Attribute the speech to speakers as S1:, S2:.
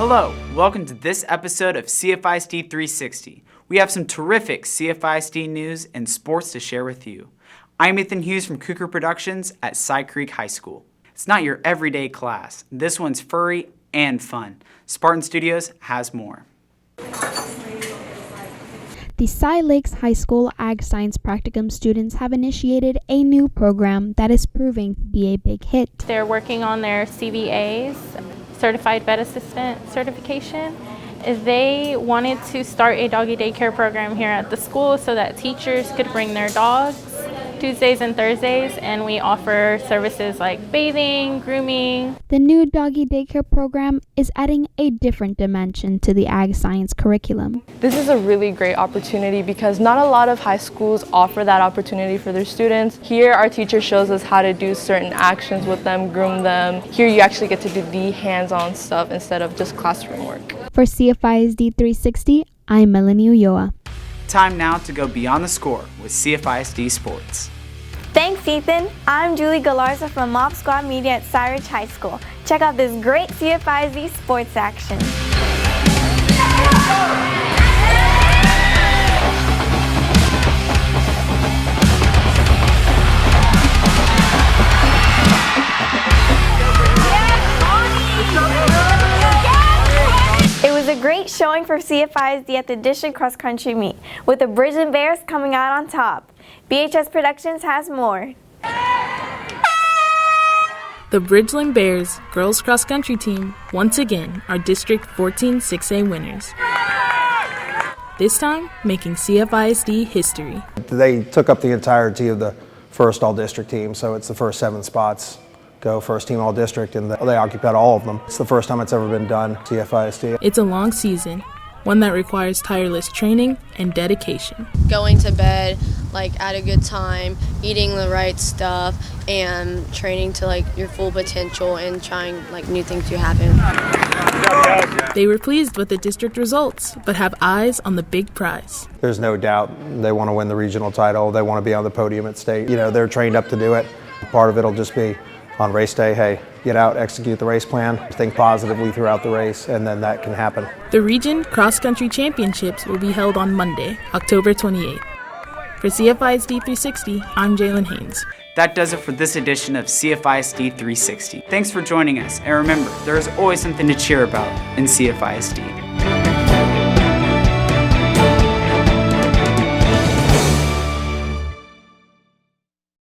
S1: Hello, welcome to this episode of CFISD 360. We have some terrific CFISD news and sports to share with you. I'm Ethan Hughes from Cougar Productions at Cy Creek High School. It's not your everyday class. This one's furry and fun. Spartan Studios has more.
S2: The Cypress Lakes High School Ag Science Practicum students have initiated a new program that is proving to be a big hit.
S3: They're working on their CVAs, Certified Vet Assistant certification. They wanted to start a doggy daycare program here at the school so that teachers could bring their dogs Tuesdays and Thursdays, and we offer services like bathing, grooming.
S2: The new doggy daycare program is adding a different dimension to the ag science curriculum.
S4: This is a really great opportunity because not a lot of high schools offer that opportunity for their students. Here our teacher shows us how to do certain actions with them, groom them. Here you actually get to do the hands-on stuff instead of just classroom work.
S2: For CFISD 360, I'm Melanie Ulloa.
S1: Time now to go beyond the score with CFISD Sports.
S5: Thanks, Ethan. I'm Julie Galarza from Mob Squad Media at Cypress Lakes High School. Check out this great CFISD sports action. It was a great showing for CFISD at the district cross country meet, with the Bridgeland Bears coming out on top. BHS Productions has more.
S6: The Bridgeland Bears girls cross country team once again are District 14 6A winners. This time making CFISD history.
S7: They took up the entirety of the first all-district team, so it's the first 7 spots go first team all-district, and they occupied all of them. It's the first time it's ever been done, CFISD.
S6: It's a long season, one that requires tireless training and dedication.
S8: Going to bed at a good time, eating the right stuff, and training to your full potential and trying new things to happen.
S6: They were pleased with the district results, but have eyes on the big prize.
S7: There's no doubt they want to win the regional title. They want to be on the podium at state. They're trained up to do it. Part of it will just be on race day, hey, get out, execute the race plan, think positively throughout the race, and then that can happen.
S6: The Region Cross Country Championships will be held on Monday, October 28th. For CFISD 360, I'm Jalen Haynes.
S1: That does it for this edition of CFISD 360. Thanks for joining us, and remember, there is always something to cheer about in CFISD.